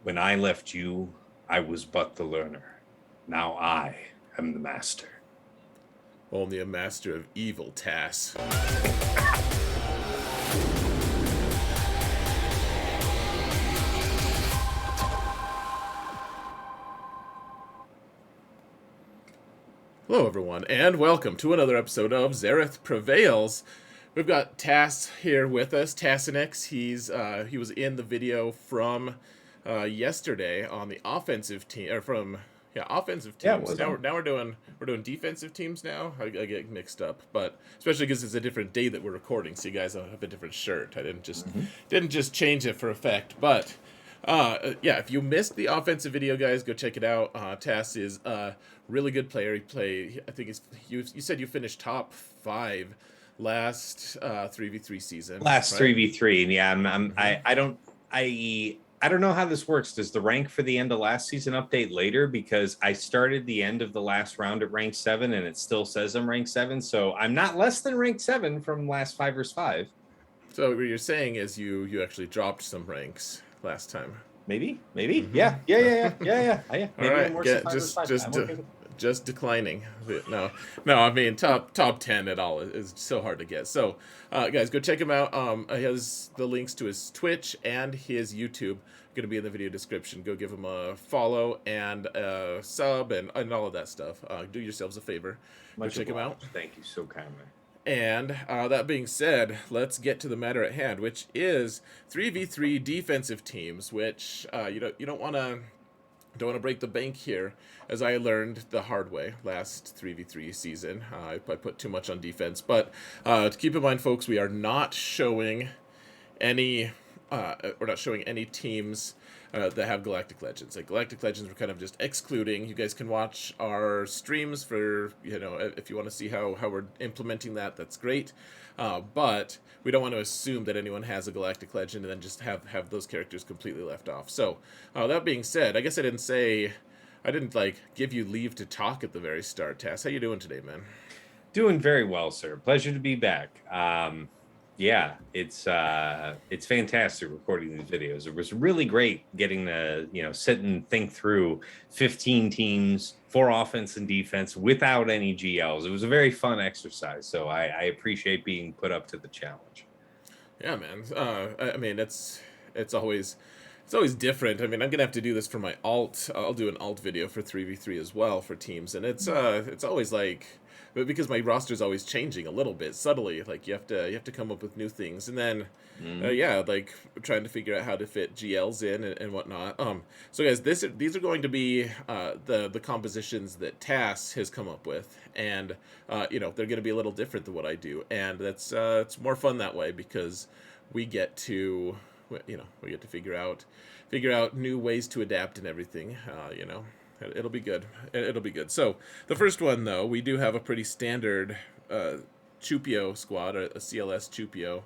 When I left you, I was but the learner. Now I am the master. Only a master of evil, Tass. Hello, everyone, and welcome to another episode of Zareth Prevails. We've got Tass here with us, Tassenix. He was in the video from yesterday on the offensive team, or from offensive Yeah, it teams. was Now on. we're doing defensive teams now. I get mixed up, but especially because it's a different day that we're recording, so you guys have a different shirt. I didn't just change it for effect, but. Yeah, if you missed the offensive video, guys, go check it out. Tass is a really good player. I think you said you finished top 5 last 3v3 season, Last right? 3v3, and yeah, Mm-hmm. I don't know how this works. Does the rank for the end of last season update later? Because I started the end of the last round at rank 7, and it still says I'm rank 7, so I'm not less than rank 7 from last 5 vs 5. So what you're saying is you actually dropped some ranks last time. Maybe, Mm-hmm. yeah. All Maybe I'm right, worse than get 5 vs 5. I'm okay with. just declining. No. I mean top 10 at all is so hard to get. So, guys, go check him out. He has the links to his Twitch and his YouTube going to be in the video description. Go give him a follow and a sub and all of that stuff. Do yourselves a favor. Go Much check him out. obliged. Thank you so kindly. And that being said, let's get to the matter at hand, which is 3v3 defensive teams. Which you don't want to break the bank here, as I learned the hard way last 3v3 season. I put too much on defense, but to keep in mind, folks, we are not showing any we're not showing any teams that have Galactic Legends. Like Galactic Legends, we're kind of just excluding. You guys can watch our streams for if you want to see how we're implementing that. That's great, but we don't want to assume that anyone has a Galactic Legend and then just have those characters completely left off. So that being said, I guess I didn't like give you leave to talk at the very start. Tass, how you doing today, man? Doing very well, sir. Pleasure to be back. Yeah, it's fantastic recording these videos. It was really great getting to sit and think through 15 teams for offense and defense without any GLs. It was a very fun exercise, so I appreciate being put up to the challenge. Yeah, man. I mean, it's always different. I mean, I'm gonna have to do this for my alt. I'll do an alt video for 3v3 as well for teams, and it's always like, but because my roster's always changing a little bit subtly. Like you have to come up with new things, and then yeah, like trying to figure out how to fit GLs in and whatnot. So guys, these are going to be the compositions that Tass has come up with, and they're going to be a little different than what I do, and that's it's more fun that way because we get to we get to figure out new ways to adapt and everything. It'll be good. It'll be good. So the first one, though, we do have a pretty standard Chupio squad, a CLS Chupio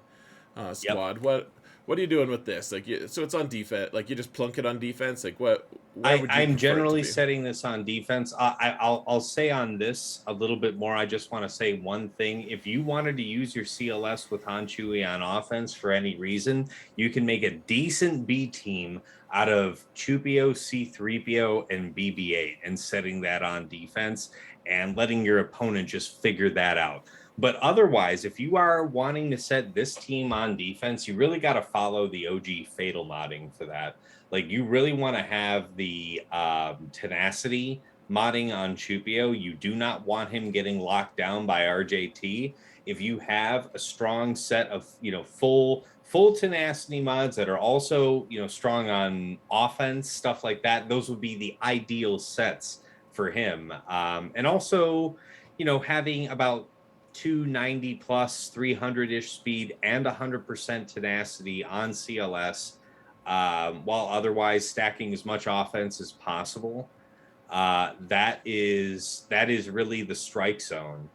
Yep. squad. What are you doing with this? Like, so it's on defense. Like, you just plunk it on defense. Like, where would you I'm prefer it to generally be? setting this on defense. I'll say on this a little bit more. I just want to say one thing. If you wanted to use your CLS with Han Chewy on offense for any reason, you can make a decent B team out of Chupio, C3PO, and BB8 and setting that on defense and letting your opponent just figure that out. But otherwise, if you are wanting to set this team on defense, you really got to follow the OG Fatal modding for that. Like you really want to have the tenacity modding on Chupio. You do not want him getting locked down by RJT. If you have a strong set of full tenacity mods that are also strong on offense, stuff like that, those would be the ideal sets for him. And also, having about 290 plus 300-ish speed and 100% tenacity on CLS, while otherwise stacking as much offense as possible. That is really the strike zone.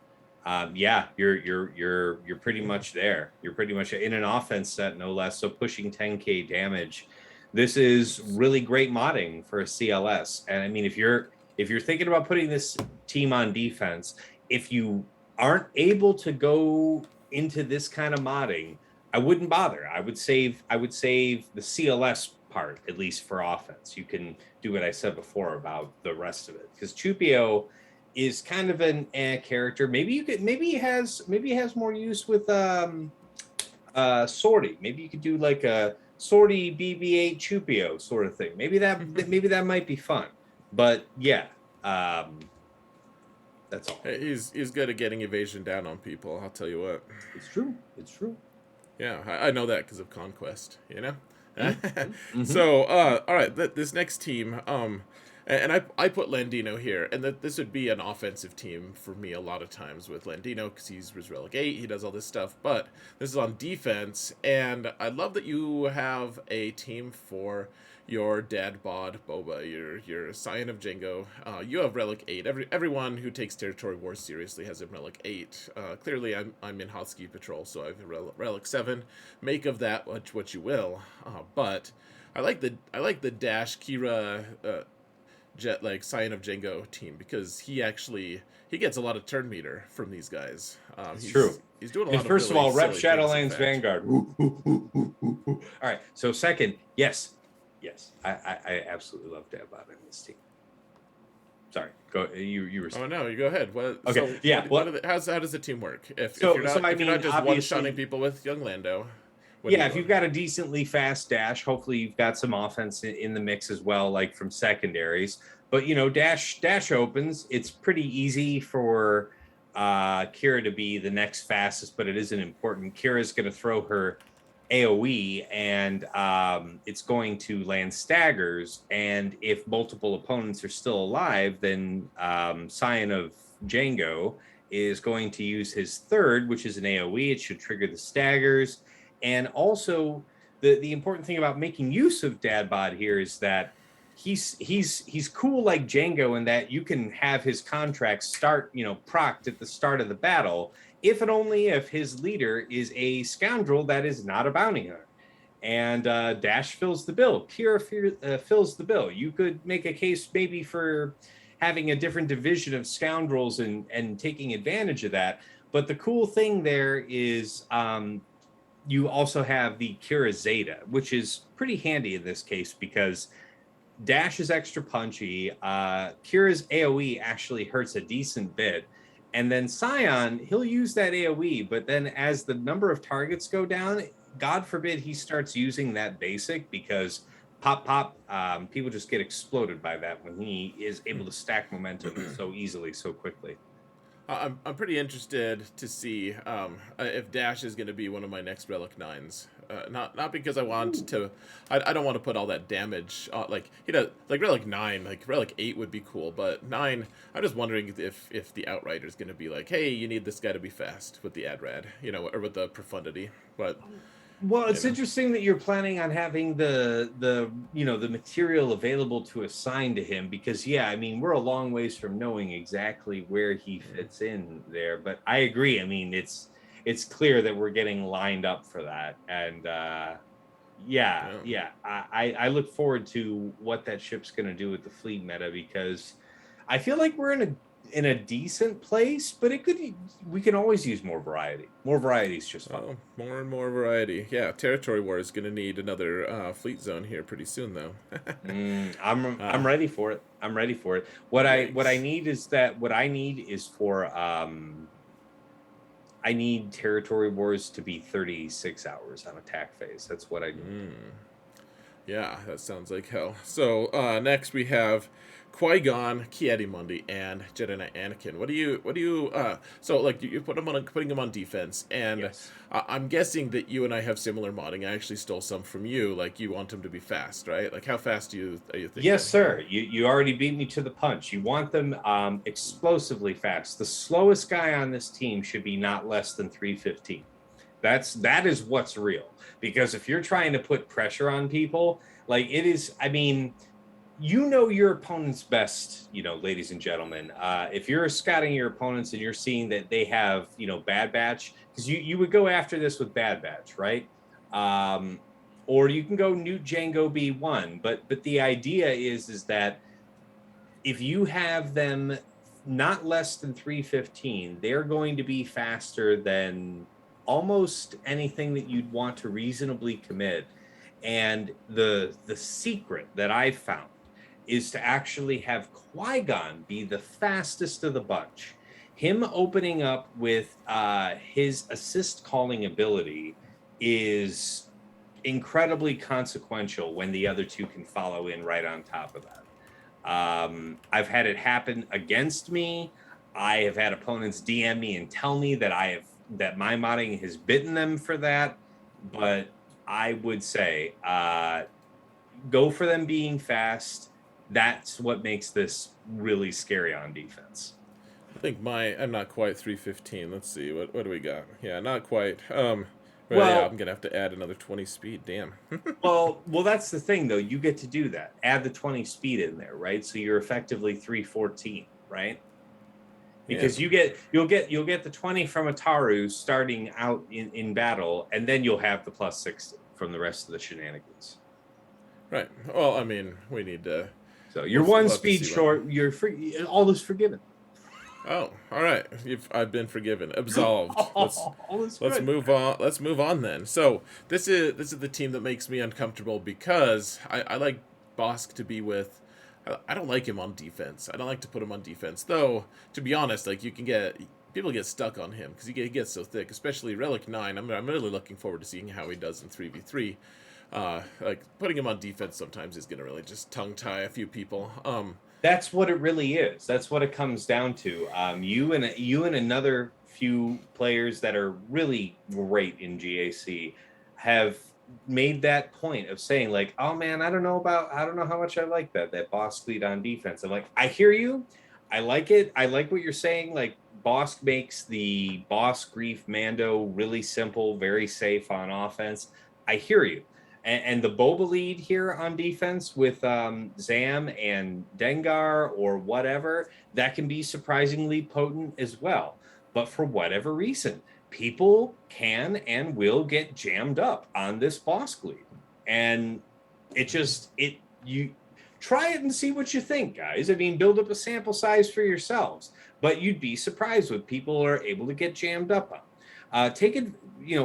Yeah, you're pretty much there. You're pretty much in an offense set, no less. So pushing 10k damage. This is really great modding for a CLS. And I mean, if you're thinking about putting this team on defense, if you aren't able to go into this kind of modding, I wouldn't bother. I would save the CLS part, at least for offense. You can do what I said before about the rest of it, because Chupio is kind of an character. Maybe he has more use with Sortie. Maybe you could do like a Sortie BB-8 Chupio sort of thing. Maybe that might be fun. But yeah, that's all. He's good at getting evasion down on people. I'll tell you what. It's true. It's true. Yeah, I know that because of Conquest. You know. Mm-hmm. So, all right, this next team, and I put Landino here, and that this would be an offensive team for me a lot of times with Landino because he's Relic 8, he does all this stuff, but this is on defense, and I love that you have a team for your dad bod Boba, your Scion of Django. You have Relic 8. Everyone who takes Territory Wars seriously has a Relic 8. Clearly, I'm in Hotski Patrol, so I have a Relic 7. Make of that what you will. But I like the Dash Kira Jet like Scion of Django team because he gets a lot of turn meter from these guys. It's true. He's doing a And lot first of all, really rep silly things, in Shadowlands fact. Vanguard. All right. So second, yes. I absolutely love Dabot in this team. Sorry, go. You were. Oh no, you go ahead. What, Okay, so yeah, how does the team work? If So- you're not, so I if you're not mean, just obviously- one-shotting people with young Lando, what do Yeah, you if go? you've got a decently fast dash, hopefully you've got some offense in the mix as well, like from secondaries. But dash opens. It's pretty easy for Kira to be the next fastest, but it isn't important. Kira's going to throw her AOE, and it's going to land staggers. And if multiple opponents are still alive, then Scion of Django is going to use his third, which is an AOE. It should trigger the staggers. And also, the important thing about making use of Dadbod here is that he's cool like Django in that you can have his contract start, procced at the start of the battle, if and only if his leader is a scoundrel that is not a bounty hunter. And Dash fills the bill. Kira fills the bill. You could make a case maybe for having a different division of scoundrels and taking advantage of that. But the cool thing there is you also have the Kira Zeta, which is pretty handy in this case because Dash is extra punchy. Kira's AoE actually hurts a decent bit. And then Scion, he'll use that AoE, but then as the number of targets go down, God forbid he starts using that basic because pop, people just get exploded by that when he is able to stack momentum so easily, so quickly. I'm pretty interested to see if Dash is going to be one of my next Relic 9s. Not because I want to, I don't want to put all that damage like Relic 9, like Relic 8 would be cool, but 9, I'm just wondering if the Outrider is going to be like, hey, you need this guy to be fast with the Adrad, or with the Profundity, but. Well, it's interesting that you're planning on having the material available to assign to him because I mean we're a long ways from knowing exactly where he fits in there, but I agree. I mean it's clear that we're getting lined up for that, and I look forward to what that ship's going to do with the fleet meta because I feel like we're in a decent place, but we can always use more variety. More variety is just fun. Oh, more and more variety. Yeah, Territory War is going to need another fleet zone here pretty soon, though. I'm ready for it. I'm ready for it. What I need is for I need Territory Wars to be 36 hours on attack phase. That's what I need. Yeah, that sounds like hell. So next we have Qui-Gon, Ki-Adi-Mundi, and Jedi Knight Anakin. What do you so like you putting him on defense, and Yes. I'm guessing that you and I have similar modding. I actually stole some from you. Like you want him to be fast, right? Like how fast are you thinking? Yes, sir. You already beat me to the punch. You want them explosively fast. The slowest guy on this team should be not less than 315. That is what's real. Because if you're trying to put pressure on people, like it is, I mean, your opponent's best, ladies and gentlemen. If you're scouting your opponents and you're seeing that they have, Bad Batch, because you would go after this with Bad Batch, right? Or you can go Newt Django B1. But the idea is that if you have them not less than 315, they're going to be faster than almost anything that you'd want to reasonably commit. And the secret that I found is to actually have Qui-Gon be the fastest of the bunch. Him opening up with his assist calling ability is incredibly consequential when the other two can follow in right on top of that. I've had it happen against me. I have had opponents DM me and tell me that my modding has bitten them for that. But I would say go for them being fast. That's what makes this really scary on defense. I think I'm not quite 315. Let's see. What do we got? Yeah, not quite. Well, yeah, I'm Well, gonna have to add another 20 speed. Damn. well, that's the thing though. You get to do that. Add the 20 speed in there, right? So you're effectively 314, right? Yeah. Because you'll get the 20 from Ataru starting out in battle, and then you'll have the plus 60 from the rest of the shenanigans. Right. Well, I mean, we need to. So you're one We'll have to speed see what. short. You're free. All is forgiven. Oh, all right. I've been forgiven, absolved. All is Let's good. move on. Let's move on then. So this is the team that makes me uncomfortable because I like Bosk to be with. I don't like him on defense. I don't like to put him on defense, though. To be honest, like people get stuck on him because he gets so thick, especially Relic 9. I'm really looking forward to seeing how he does in 3v3. Like putting him on defense sometimes is gonna really just tongue tie a few people. That's what it really is. That's what it comes down to. You and another few players that are really great in GAC have made that point of saying like, "Oh man, I don't know how much I like that Bosk lead on defense." I'm like, I hear you. I like it. I like what you're saying. Like Bosk makes the Boss Grief Mando really simple, very safe on offense. I hear you. And the Boba lead here on defense with Zam and Dengar or whatever, that can be surprisingly potent as well. But for whatever reason, people can and will get jammed up on this boss lead. And you try it and see what you think, guys. I mean, build up a sample size for yourselves, but you'd be surprised what people are able to get jammed up on. Take it,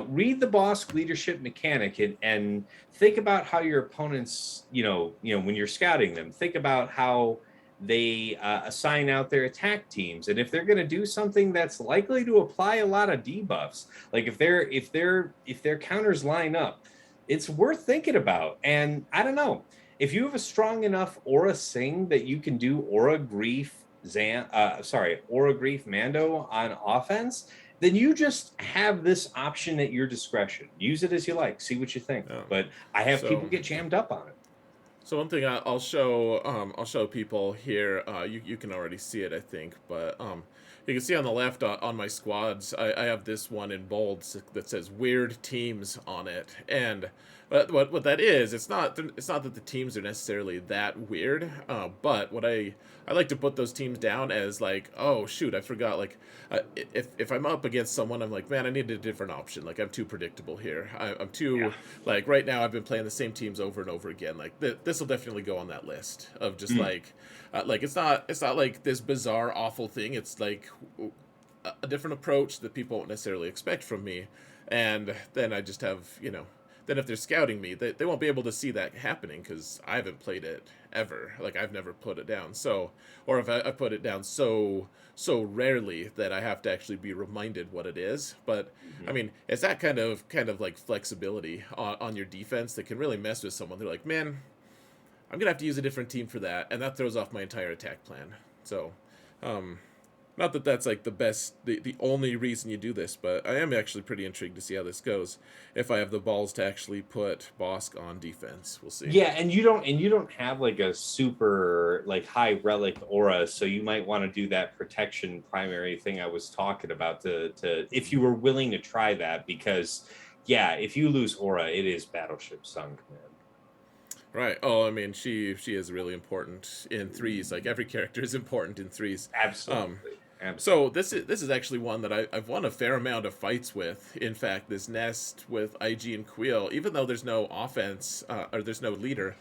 read the boss leadership mechanic and think about how your opponents, when you're scouting them, think about how they assign out their attack teams, and if they're going to do something that's likely to apply a lot of debuffs, like if their counters line up, it's worth thinking about. And I don't know if you have a strong enough aura sing that you can do aura grief. Aura Grief Mando on offense, then you just have this option at your discretion. Use it as you like. See what you think. Yeah. But I have people So get jammed up on it. So one thing I'll show people here. You can already see it, I think, but you can see on the left on my squads, I have this one in bold that says "weird teams" on it, and what that is, it's not that the teams are necessarily that weird, but what I like to put those teams down as like, oh shoot, I forgot. Like, if I'm up against someone, I'm like, man, I need a different option. Like, I'm too predictable here. I'm too Yeah. like right now. I've been playing the same teams over and over again. Like, this will definitely go on that list of just Mm. like it's not like this bizarre awful thing. It's like a different approach that people won't necessarily expect from me, and then I just have then if they're scouting me, they won't be able to see that happening because I haven't played it ever. Like I've never put it down. So, or if I put it down so rarely that I have to actually be reminded what it is. But I Mhm. mean, it's that kind of like flexibility on your defense that can really mess with someone. They're like, man, I'm gonna have to use a different team for that, and that throws off my entire attack plan. So, um, not that that's like the only reason you do this, but I am actually pretty intrigued to see how this goes. If I have the balls to actually put Bosk on defense, we'll see. Yeah, and you don't have like a super like high relic aura, so you might want to do that protection primary thing I was talking about to if you were willing to try that, because yeah, if you lose aura, it is battleship sunk, man. Right. Oh, I mean, she is really important in threes. Like every character is important in threes. Um, Absolutely. So Absolutely. this is actually one that I've won a fair amount of fights with. In fact, this nest with IG and Queel, even though there's no offense or there's no leader,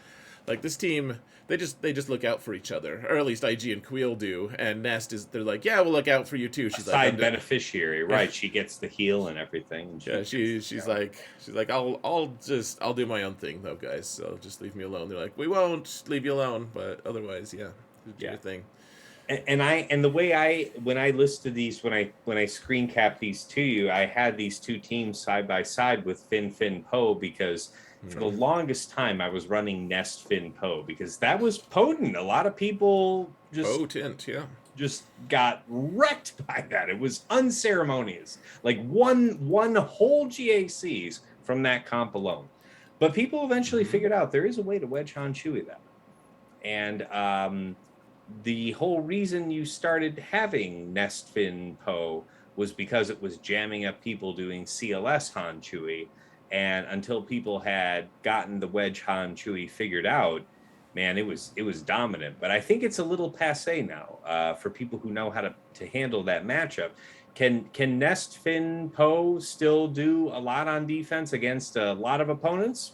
Like this team, they just look out for each other, or at least IG and Queel do. And Nest is they're like, yeah, we'll look out for you too. A She's like, side beneficiary, right? She gets the heal and everything, and she yeah, gets, she's like, I'll do my own thing though, guys. So just leave me alone. They're like, we won't leave you alone, but otherwise, yeah, do yeah. your thing. And the way I when I listed these when I screen capped these to you, I had these two teams side by side with Fin Poe because for the Mm. longest time I was running Nest Fin Poe because that was potent. A lot of people Potent, yeah. just got wrecked by that. It was unceremonious. Like one whole GACs from that comp alone. But people eventually Mm-hmm. figured out there is a way to wedge Han Chewie that. And the whole reason you started having Nest Fin Poe was because it was jamming up people doing CLS Han Chewie. And until people had gotten the wedge Han Chewie figured out, man, it was dominant. But I think it's a little passe now for people who know how to handle that matchup. Can Nest Fin Poe still do a lot on defense against a lot of opponents?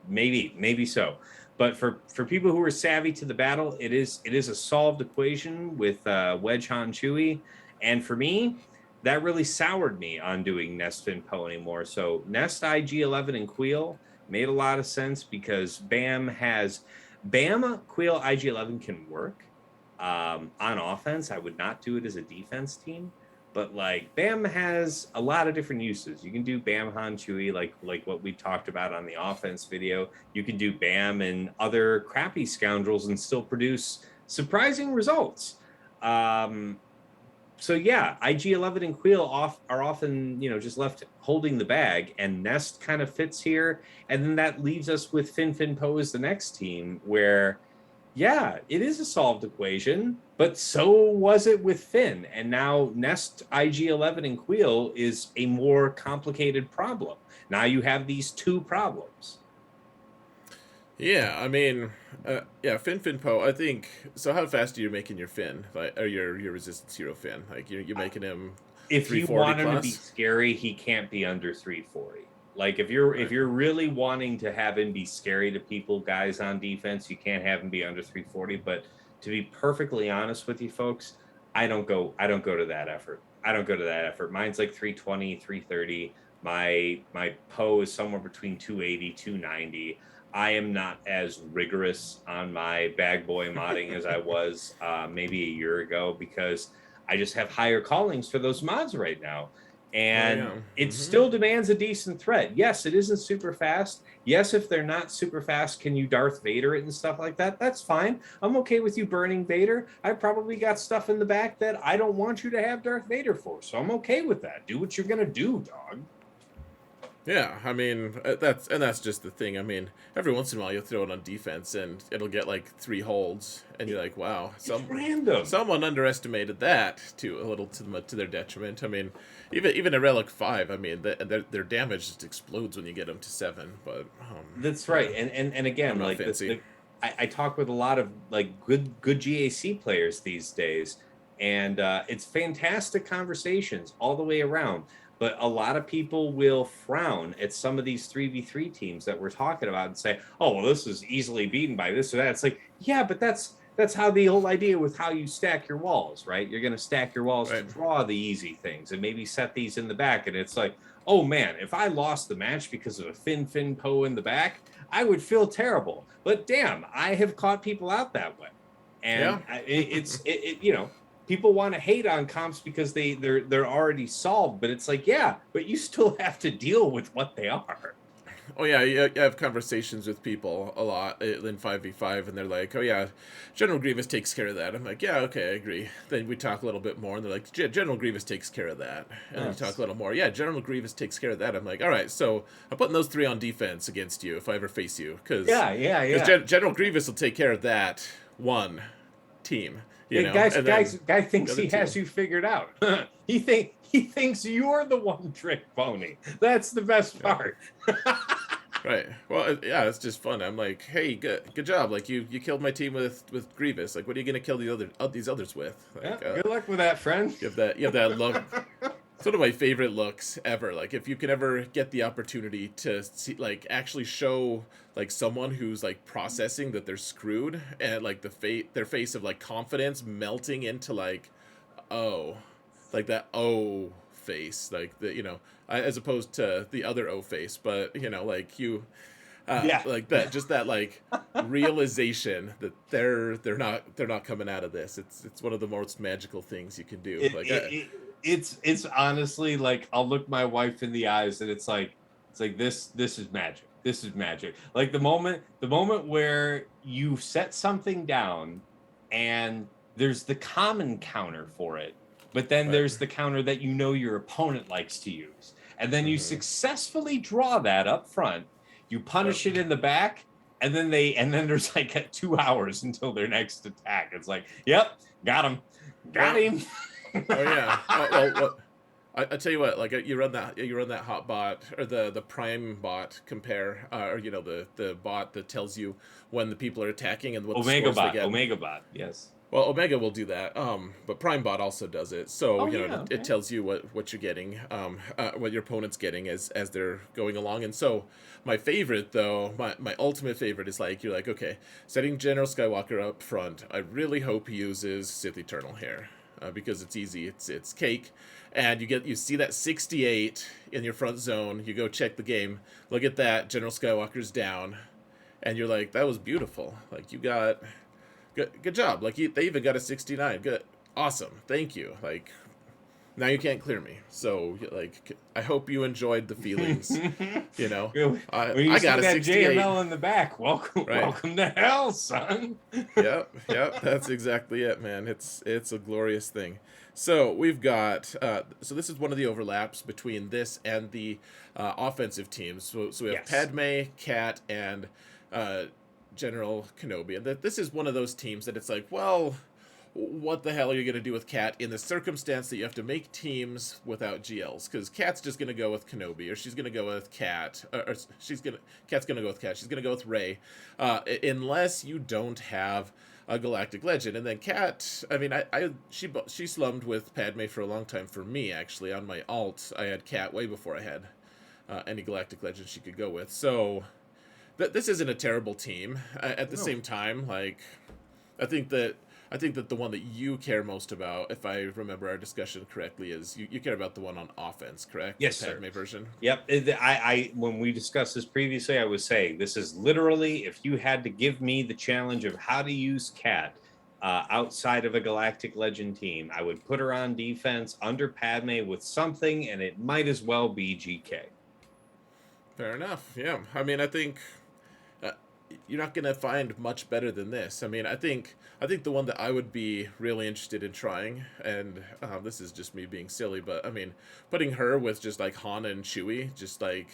Maybe so. But for people who are savvy to the battle, it is a solved equation with Wedge Han Chewie, and for me, that really soured me on doing Nest Fin Poe anymore. So Nest IG-11 and Queel made a lot of sense because Bam Queel IG-11 can work on offense. I would not do it as a defense team. But like Bam has a lot of different uses. You can do Bam Han Chewie, like what we talked about on the offense video. You can do Bam and other crappy scoundrels and still produce surprising results. So yeah, IG-11 and Queel are often just left holding the bag, and Nest kind of fits here, and then that leaves us with Fin Poe as the next team where yeah, it is a solved equation, but so was it with Finn. And now Nest IG-11 and Queel is a more complicated problem. Now you have these two problems. Yeah, I mean, yeah, Fin Poe. I think so. How fast are you making your Fin, like, or your Resistance Hero Fin? Like you're making him If you 340 want him to be plus. scary, he can't be under 340. Like if you're really wanting to have him be scary to people, guys on defense, you can't have him be under 340. But to be perfectly honest with you folks, I don't go to that effort. I don't go to that effort. Mine's like 320, 330. My Poe is somewhere between 280, 290. I am not as rigorous on my bag boy modding as I was maybe a year ago because I just have higher callings for those mods right now. Oh And yeah. it Mm-hmm. still demands a decent threat. Yes, it isn't super fast. Yes, if they're not super fast, can you Darth Vader it and stuff like that? That's fine. I'm okay with you burning Vader. I probably got stuff in the back that I don't want you to have Darth Vader for. So I'm okay with that. Do what you're going to do, dog. Yeah, I mean that's just the thing. I mean, every once in a while you'll throw it on defense and it'll get like 3 holds, and you're like, wow, It's random. someone underestimated that to a little to their detriment. I mean, even a relic 5. I mean, their damage just explodes when you get them to 7. But That's yeah, right. And again, I'm not like fancy. I talk with a lot of like good GAC players these days, and it's fantastic conversations all the way around. But a lot of people will frown at some of these 3v3 teams that we're talking about and say, "Oh, well, this is easily beaten by this or that." It's like, yeah, but that's how the whole idea with how you stack your walls, right? You're going to stack your walls to Right. draw the easy things and maybe set these in the back. And it's like, oh man, if I lost the match because of a Fin Poe in the back, I would feel terrible. But damn, I have caught people out that way, Yeah. and people want to hate on comps because they're already solved. But it's like, yeah, but you still have to deal with what they are. Oh yeah, you have conversations with people a lot in 5v5, and they're like, "Oh yeah, General Grievous takes care of that." I'm like, "Yeah, okay, I agree." Then we talk a little bit more, and they're like, "General Grievous takes care of that," and then you talk a Yes. little more. Yeah, General Grievous takes care of that. I'm like, "All right, so I'm putting those 3 on defense against you if I ever face you, because Yeah, yeah, yeah. General Grievous will take care of that one team, Yeah, guys, and then guy the thinks other he has two." you figured out. He thinks you're the one trick pony. That's the best Yeah. part. Right. Well, yeah, it's just fun. I'm like, hey, good job. Like you killed my team with Grievous. Like, what are you gonna kill these others with? Yeah, Like, good luck with that, friend. you have that love. It's one of my favorite looks ever. Like if you can ever get the opportunity to see, like actually show like someone who's like processing that they're screwed, and like their face of like confidence melting into like, oh, like that oh face, like the as opposed to the other O face, but like Yeah. like that, just that like realization that they're not coming out of this. It's one of the most magical things you can do. it, Like it, it it's honestly like I'll look my wife in the eyes and it's like this is magic. This is magic. Like the moment where you set something down and there's the common counter for it, but then right. there's the counter that you know your opponent likes to use. And then you Mm-hmm. successfully draw that up front, you Yep. punish it in the back, and then there's like 2 hours until their next attack. It's like, yep, got him. Got Yep. him. Oh yeah. Well, what I tell you what, like you run that hot bot or the prime bot compare, or the bot that tells you when the people are attacking and what the Omega scores they bot. get. Omega bot. Yes. Well, Omega will do that, but Prime Bot also does it. So Oh yeah. it Okay. tells you what you're getting, what your opponent's getting as they're going along. And so my favorite, though, my ultimate favorite is like you're like, okay, setting General Skywalker up front. I really hope he uses Sith Eternal here, because it's easy. It's cake, and you see that 68 in your front zone. You go check the game. Look at that. General Skywalker's down, and you're like, that was beautiful. Like you got. Good job. Like they even got a 69. Good, awesome. Thank you. Like now you can't clear me. So like I hope you enjoyed the feelings. You know, When you I see got a that 68. JML in the back, welcome, Right. welcome to hell, son. Yep. Yep. That's exactly it, man. It's a glorious thing. So we've got. So this is one of the overlaps between this and the offensive teams. So we have Yes. Padme, Cat, and uh, General Kenobi, and that this is one of those teams that it's like, well, what the hell are you going to do with Cat in the circumstance that you have to make teams without GLs? Because Cat's just going to go with Kenobi, or she's going to go with Cat, or Cat's going to go with Cat. She's going to go with Rey, unless you don't have a galactic legend. And then Cat, I mean, she slummed with Padme for a long time. For me, actually, on my alt, I had Cat way before I had any galactic legend she could go with. So this isn't a terrible team. At the No. same time, like I think that I think that the one that you care most about, if I remember our discussion correctly, is you care about the one on offense, correct? Yes, The sir. Padme version. Yep. I when we discussed this previously, I was saying this is literally if you had to give me the challenge of how to use Cat outside of a Galactic Legend team, I would put her on defense under Padme with something, and it might as well be GK. Fair enough. Yeah. I mean, I think uh, you're not gonna find much better than this. I mean, I think the one that I would be really interested in trying, and this is just me being silly, but I mean, putting her with just like Han and Chewie, just like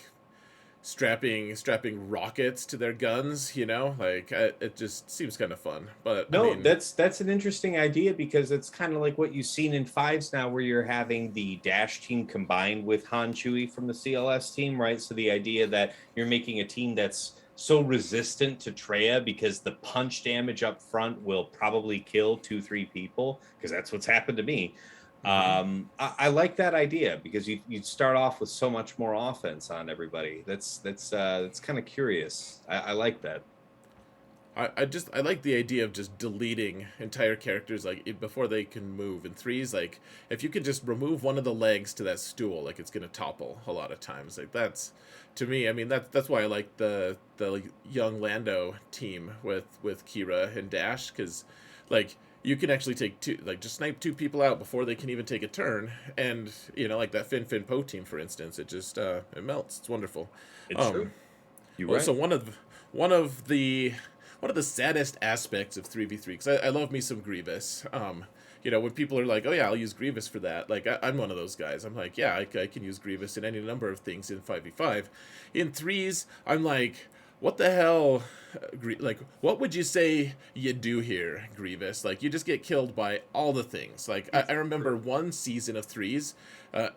strapping rockets to their guns, like it just seems kind of fun. But I No, mean, that's an interesting idea because it's kind of like what you've seen in fives now, where you're having the Dash team combined with Han Chewie from the CLS team, right? So the idea that you're making a team that's so resistant to Treya because the punch damage up front will probably kill 2-3 people, because that's what's happened to me. mhm. I like that idea because you'd start off with so much more offense on everybody. That's kind of curious. I like that. I like the idea of just deleting entire characters like before they can move. In threes, like if you could just remove one of the legs to that stool, like it's gonna topple a lot of times. Like that's to me. I mean that's why I like the like, young Lando team with Kira and Dash, because like you can actually take two, like just snipe two people out before they can even take a turn, and like that Fin Poe team, for instance, it just it melts. It's wonderful. It's true. Um, You're well, so right. one of the saddest aspects of 3v3, because I love me some Grievous. When people are like, oh yeah, I'll use Grievous for that, like I'm one of those guys. I'm like, yeah, I can use Grievous in any number of things in 5v5. In threes, I'm like, what the hell? Like, what would you say you do here, Grievous? Like, you just get killed by all the things. Like, I It's remember true. one season of threes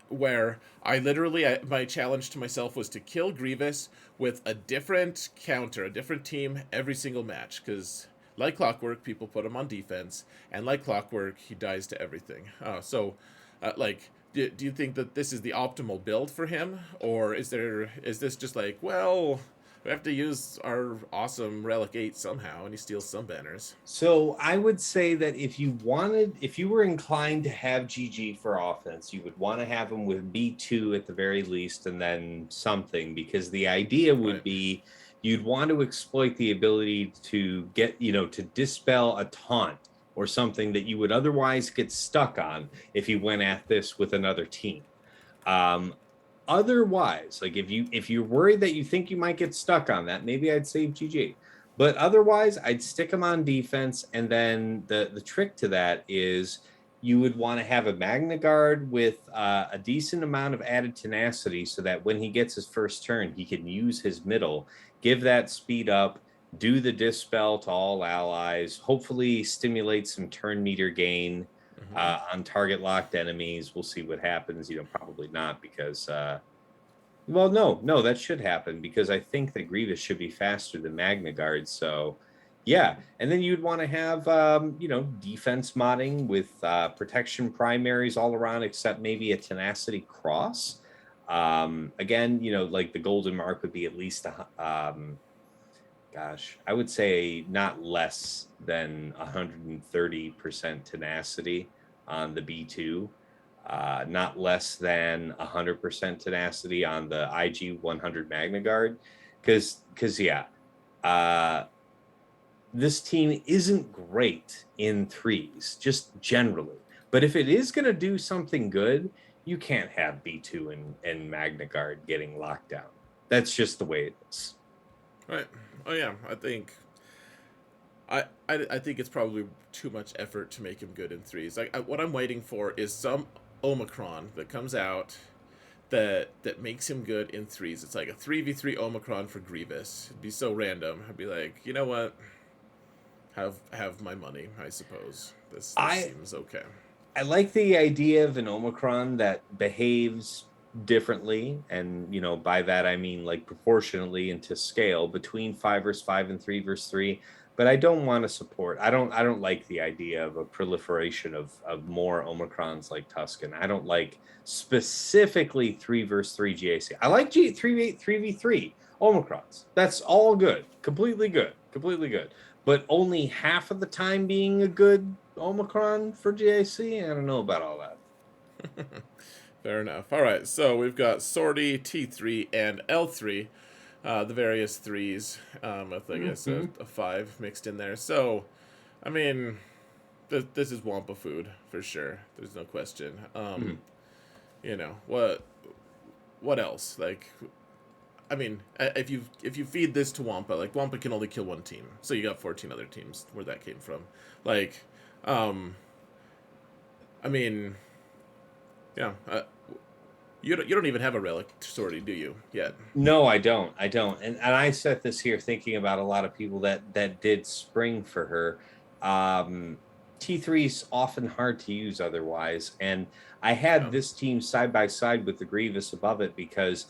where my challenge to myself was to kill Grievous with a different counter, a different team every single match. Because, like clockwork, people put him on defense, and like clockwork, he dies to everything. So, like, do you think that this is the optimal build for him, or is this just like, well, we have to use our awesome Relic 8 somehow, and he steals some banners? So I would say that if you were inclined to have GG for offense, you would want to have him with B2 at the very least, and then something, because the idea would Right. be you'd want to exploit the ability to get, to dispel a taunt or something that you would otherwise get stuck on if you went at this with another team. Um, Otherwise, like if you're worried that you think you might get stuck on that, maybe I'd save GG. But otherwise, I'd stick him on defense. And then the trick to that is you would want to have a Magna Guard with a decent amount of added tenacity so that when he gets his first turn, he can use his middle, give that speed up, do the dispel to all allies, hopefully stimulate some turn meter gain Hmm. on target locked enemies. We'll see what happens. Probably not because well, no, that should happen because I think that Grievous should be faster than Magna Guard. So, yeah, and then you'd want to have defense modding with protection primaries all around, except maybe a tenacity cross. Again, like the golden mark would be at least gosh, I would say not less than 130% tenacity on the B2, not less than 100% tenacity on the IG 100 Magna Guard. Because yeah, uh, this team isn't great in threes, just generally. But if it is going to do something good, you can't have B2 and Magna Guard getting locked down. That's just the way it is. Right. Oh yeah, I think it's probably too much effort to make him good in threes. Like what I'm waiting for is some Omicron that comes out that makes him good in threes. It's like a 3v3 Omicron for Grievous. It'd be so random. I'd be like, you know what? Have my money, I suppose. This I seems okay. I like the idea of an Omicron that behaves differently. And, by that I mean like proportionately into scale between 5 versus 5 and 3 versus 3. But I don't want to support, I don't like the idea of a proliferation of more Omicrons like Tuscan. I don't like specifically 3 versus 3 GAC. I like 3v3 Omicrons. That's all good. Completely good. Completely good. But only half of the time being a good Omicron for GAC? I don't know about all that. Fair enough. All right, so we've got Sortie, T3, and L3, the various threes, with I guess Mm-hmm. a five mixed in there. So, I mean, this is Wampa food for sure. There's no question. Mm-hmm. You know what else? Like, I mean, if you feed this to Wampa, like Wampa can only kill one team, so you got 14 other teams. Where that came from? Like, um, I mean, yeah. You don't even have a relic sortie, do you? Yet. No, I don't. I don't. And I set this here thinking about a lot of people that did spring for her. T3 is often hard to use otherwise. And I had Yeah. this team side by side with the Grievous above it because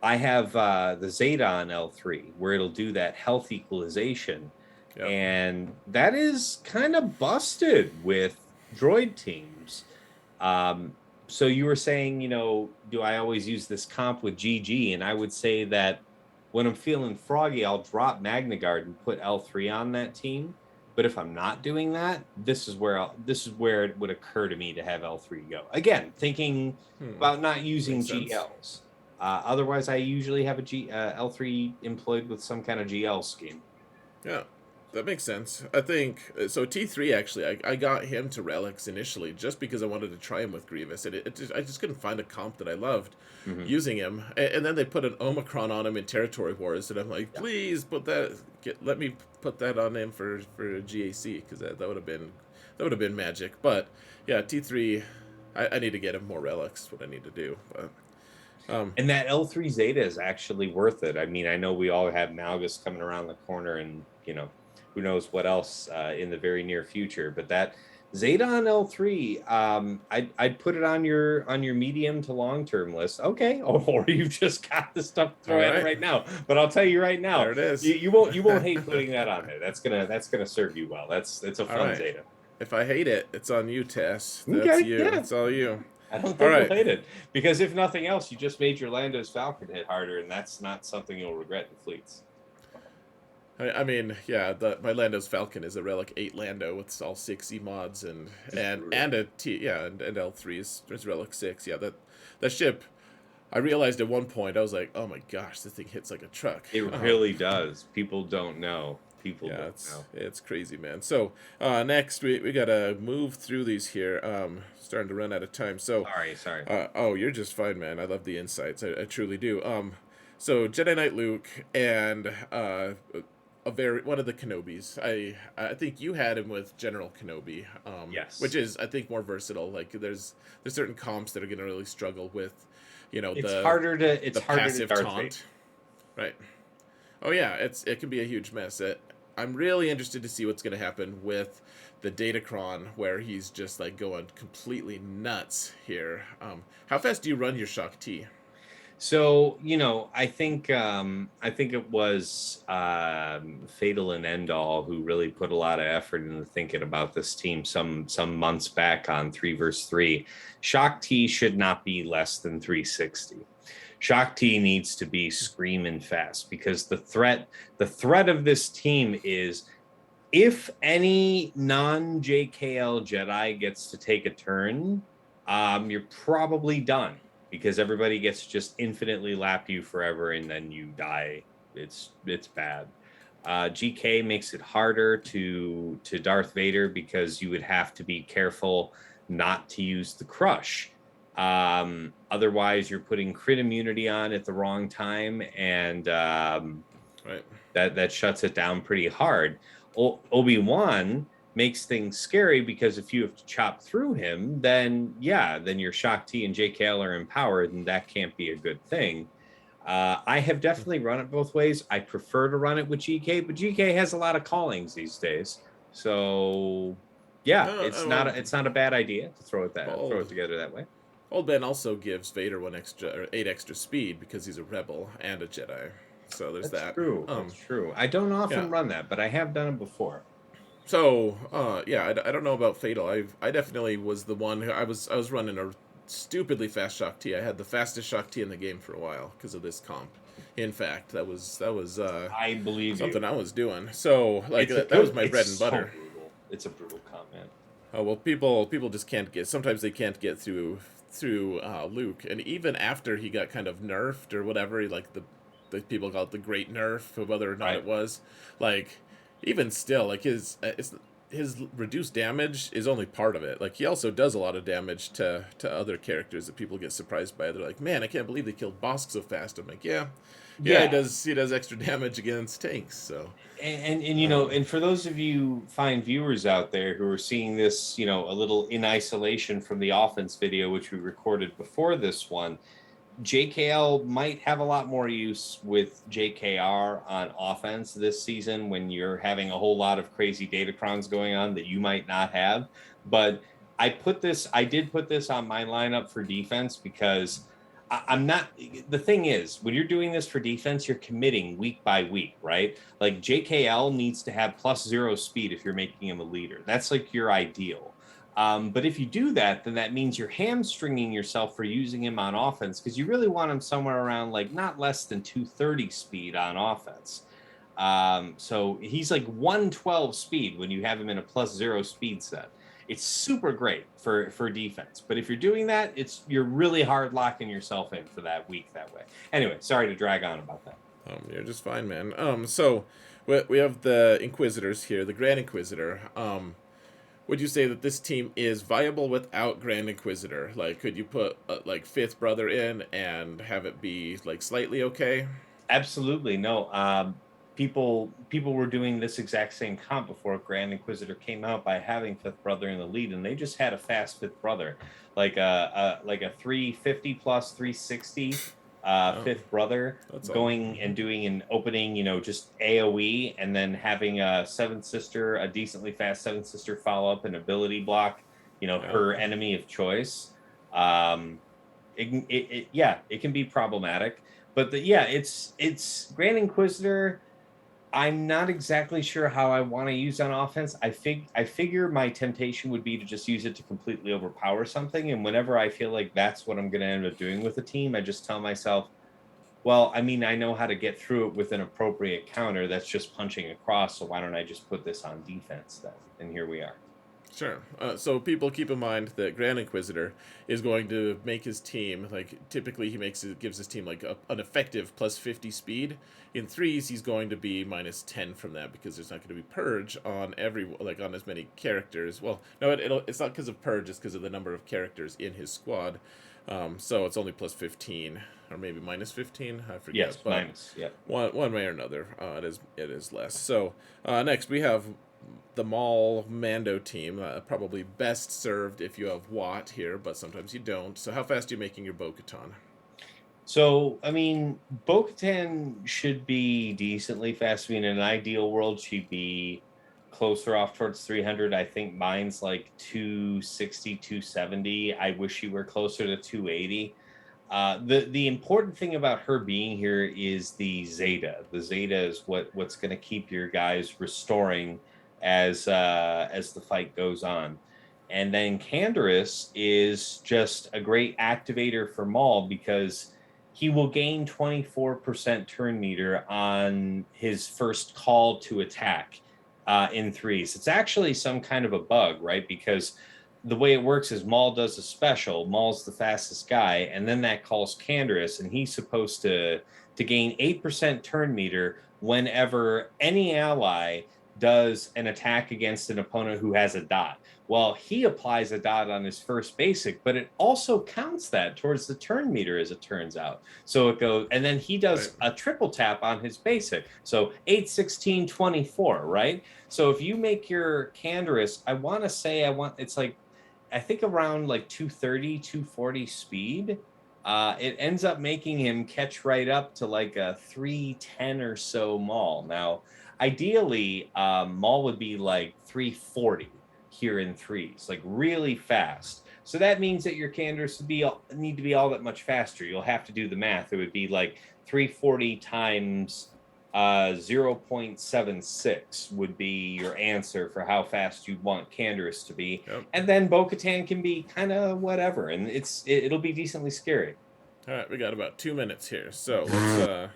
I have the Zeta on L3 where it'll do that health equalization. Yep. And that is kind of busted with droid teams. So you were saying, do I always use this comp with GG? And I would say that when I'm feeling froggy, I'll drop Magna Guard and put L3 on that team. But if I'm not doing that, this is where it would occur to me to have L3 go. Again, thinking about not using Makes sense. GLs. Otherwise, I usually have a L3 employed with some kind of GL scheme. Yeah, that makes sense. I think so. T3 actually, I got him to relics initially just because I wanted to try him with Grievous, and I just couldn't find a comp that I loved Mm-hmm. using him. And then they put an Omicron on him in Territory Wars, and I'm like, Yeah. please let me put that on him for GAC because that would have been magic. But yeah, T3, I need to get him more relics. What I need to do, but. And that L3 Zeta is actually worth it. I mean, I know we all have Malgus coming around the corner and, who knows what else in the very near future. But that Zeta on L3, I'd put it on your medium to long term list. Okay, or you've just got the stuff to All throw at it right, right now. But I'll tell you right now, there it is. you won't hate putting that on there. That's gonna serve you well. It's a All fun right. Zeta. If I hate it, it's on you, Tess. That's Okay, you. yeah. It's all you. I don't All think you'll right. hate it because if nothing else, you just made your Lando's Falcon hit harder, and that's not something you'll regret in fleets. I mean, yeah, my Lando's Falcon is a Relic 8 Lando with all 6 mods Just brutal. and a T, yeah, and L3 is Relic 6. Yeah, that ship, I realized at one point, I was like, oh my gosh, this thing hits like a truck. It really does. People don't know. People Yeah, don't know. it's crazy, man. So next we gotta move through these here. Starting to run out of time. So, Sorry. oh, you're just fine, man. I love the insights. I truly do. So Jedi Knight Luke and a very one of the Kenobis. I think you had him with General Kenobi, which Yes. is I think more versatile. Like there's certain comps that are gonna really struggle with, It's the harder to passive Darth Vader. taunt, right? Oh yeah, it can be a huge mess. I'm really interested to see what's going to happen with the Datacron, where he's just like going completely nuts here. How fast do you run your Shock T? So, I think it was Fatal and End All who really put a lot of effort into thinking about this team some months back on 3 versus 3. Shock T should not be less than 360. Shock T needs to be screaming fast because the threat of this team is if any non JKL Jedi gets to take a turn, you're probably done because everybody gets to just infinitely lap you forever and then you die. It's bad. GK makes it harder to Darth Vader because you would have to be careful not to use the crush. Otherwise, you're putting crit immunity on at the wrong time, and Right. that shuts it down pretty hard. Obi-Wan makes things scary because if you have to chop through him, then then your Shock T and JKL are empowered, and that can't be a good thing. I have definitely run it both ways. I prefer to run it with GK, but GK has a lot of callings these days, so yeah, Well, it's not a bad idea to throw it old together that way. old Ben also gives Vader 8 extra speed because he's a rebel and a Jedi. So there's That's that. true. That's true. I don't Yeah. often run that, but I have done it before. So, yeah, I don't know about Fatal. I definitely was the one who I was running a stupidly fast Shock T. I had the fastest Shock T in the game for a while because of this comp. In fact, that was I believe you. something I was doing. So, like It's a that was good. my It's bread and so butter. brutal. It's a brutal comment. Oh well, people just can't get. Sometimes they can't get through Luke, and even after he got kind of nerfed or whatever, like the people call it the Great Nerf, of whether or not it Right. was, like even still, like his reduced damage is only part of it. Like he also does a lot of damage to other characters that people get surprised by. They're like, man, I can't believe they killed Bosk so fast. I'm like, yeah, Yeah. he does extra damage against tanks. So And um, and for those of you fine viewers out there who are seeing this, a little in isolation from the offense video, which we recorded before this one, JKL might have a lot more use with JKR on offense this season when you're having a whole lot of crazy datacrons going on that you might not have. But I did put this on my lineup for defense because I'm not, the thing is, when you're doing this for defense, you're committing week by week, right? Like JKL needs to have +0 speed if you're making him a leader. That's like your ideal. But if you do that, then that means you're hamstringing yourself for using him on offense because you really want him somewhere around like not less than 230 speed on offense. So he's like 112 speed when you have him in a +0 speed set. It's super great for defense, but if you're doing that, you're really hard locking yourself in for that week that way. Anyway, sorry to drag on about that. you're just fine, man. So we have the Inquisitors here, the Grand Inquisitor. Would you say that this team is viable without Grand Inquisitor? Like, could you put like Fifth Brother in and have it be like slightly okay? Absolutely no. People were doing this exact same comp before Grand Inquisitor came out by having Fifth Brother in the lead, and they just had a fast Fifth Brother, like a 350 plus 360 Oh, Fifth Brother that's all. going and doing an opening, just AOE, and then having a Seventh Sister, a decently fast Seventh Sister follow up and ability block, Yeah. her enemy of choice. Um, yeah, it can be problematic, but it's Grand Inquisitor. I'm not exactly sure how I want to use on offense. I figure my temptation would be to just use it to completely overpower something. And whenever I feel like that's what I'm going to end up doing with the team, I just tell myself, well, I mean, I know how to get through it with an appropriate counter that's just punching across. So why don't I just put this on defense then? And here we are. Sure. So people keep in mind that Grand Inquisitor is going to make his team like typically gives his team like an effective plus 50 speed. In threes, he's going to be minus 10 from that because there's not going to be purge on on as many characters. Well, no, it's not because of purge; it's because of the number of characters in his squad. So it's only plus 15 or maybe minus 15. I forget, Yes, but minus. Yep. one way or another, it is less. So next we have the Maul Mando team, probably best served if you have Watt here, but sometimes you don't. So how fast are you making your Bo-Katan? So, I mean, Bo-Katan should be decently fast. I mean, in an ideal world, she'd be closer off towards 300. I think mine's like 260, 270. I wish she were closer to 280. The important thing about her being here is the Zeta. The Zeta is what's going to keep your guys restoring as the fight goes on. And then Canderous is just a great activator for Maul because he will gain 24% turn meter on his first call to attack in threes. It's actually some kind of a bug, right? Because the way it works is Maul does a special. Maul's the fastest guy, and then that calls Canderous, and he's supposed to gain 8% turn meter whenever any ally does an attack against an opponent who has a dot. Well, he applies a dot on his first basic, but it also counts that towards the turn meter, as it turns out. So it goes, and then he Right. does a triple tap on his basic. So 8, 16, 24, right? So if you make your Canderous, it's like, I think around like 230, 240 speed. It ends up making him catch right up to like a 310 or so Maul. Now, ideally, Maul would be like 340 here in threes, like really fast. So that means that your Canderous need to be all that much faster. You'll have to do the math. It would be like 340 times 0.76 would be your answer for how fast you want Canderous to be. Yep. And then Bo-Katan can be kind of whatever, and it'll be decently scary. All right, we got about 2 minutes here, so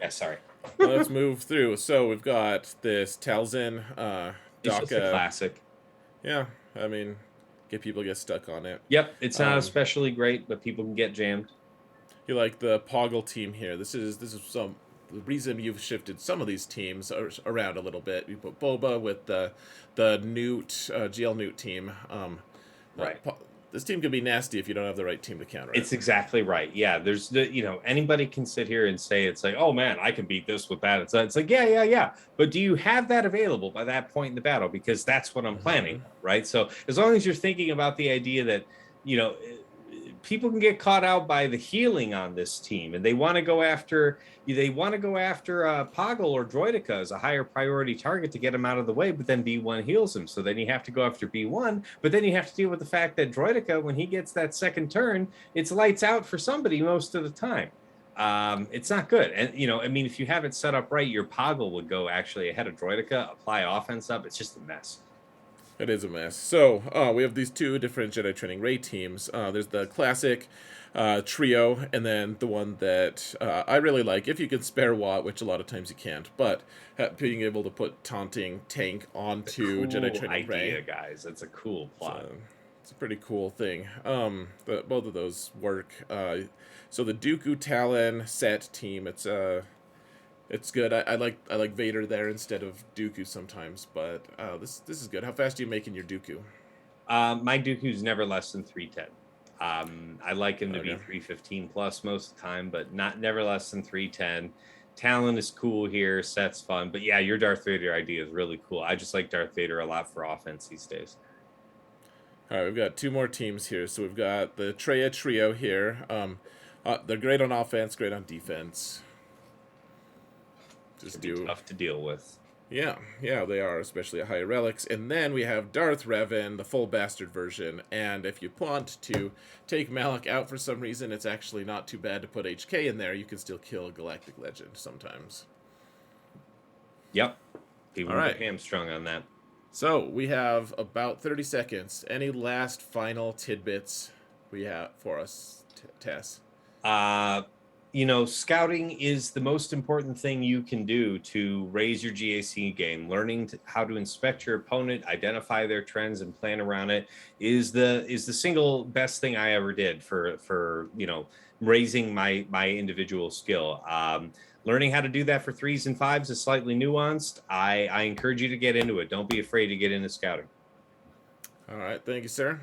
Yeah, sorry. let's move through. So we've got this Talzin, It's just a Daka. classic. Yeah, I mean, people get stuck on it. Yep, it's not Um, especially great, but people can get jammed. you like the Poggle team here. This is some the reason you've shifted some of these teams around a little bit. You put Boba with the Newt GL Newt team. Right. This team can be nasty if you don't have the right team to counter it. It's exactly right. Yeah, there's anybody can sit here and say it's like, oh man, I can beat this with that. It's like, yeah. But do you have that available by that point in the battle? Because that's what I'm planning, right? So as long as you're thinking about the idea that, you know, people can get caught out by the healing on this team, and they want to go after Poggle or Droideka as a higher priority target to get him out of the way, but then B1 heals him. So then you have to go after B1, but then you have to deal with the fact that Droideka, when he gets that second turn, it's lights out for somebody most of the time. It's not good. And, I mean, if you have it set up right, your Poggle would go actually ahead of Droideka, apply offense up. It's just a mess. It is a mess. So we have these two different Jedi Training Ray teams. There's the classic trio, and then the one that I really like, if you can spare Watt, which a lot of times you can't, but being able to put taunting tank onto Jedi Training Ray. Guys. That's a cool plot. It's a pretty cool thing. Both of those work. So the Dooku Talon set team, it's good. I like Vader there instead of Dooku sometimes, but this is good. How fast are you making your Dooku? My Dooku's never less than 310. I like him to be 315 plus most of the time, but never less than 310. Talon is cool here. Set's fun, but yeah, your Darth Vader idea is really cool. I just like Darth Vader a lot for offense these days. All right, we've got two more teams here. So we've got the Traya trio here. They're great on offense, great on defense. Just tough to deal with. Yeah, they are, especially at higher relics. And then we have Darth Revan, the full bastard version. And if you want to take Malak out for some reason, it's actually not too bad to put HK in there. You can still kill a Galactic Legend sometimes. Yep. People All can get right. hamstrung on that. So we have about 30 seconds. Any last final tidbits we have for us, Tess? Uh, scouting is the most important thing you can do to raise your GAC game. Learning how to inspect your opponent, identify their trends, and plan around it is the single best thing I ever did for raising my individual skill. Learning how to do that for threes and fives is slightly nuanced. I encourage you to get into it. Don't be afraid to get into scouting. All right. Thank you, sir.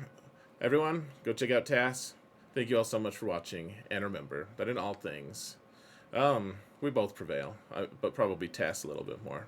Everyone, go check out Tass. Thank you all so much for watching. And remember that in all things, we both prevail, but probably Tass a little bit more.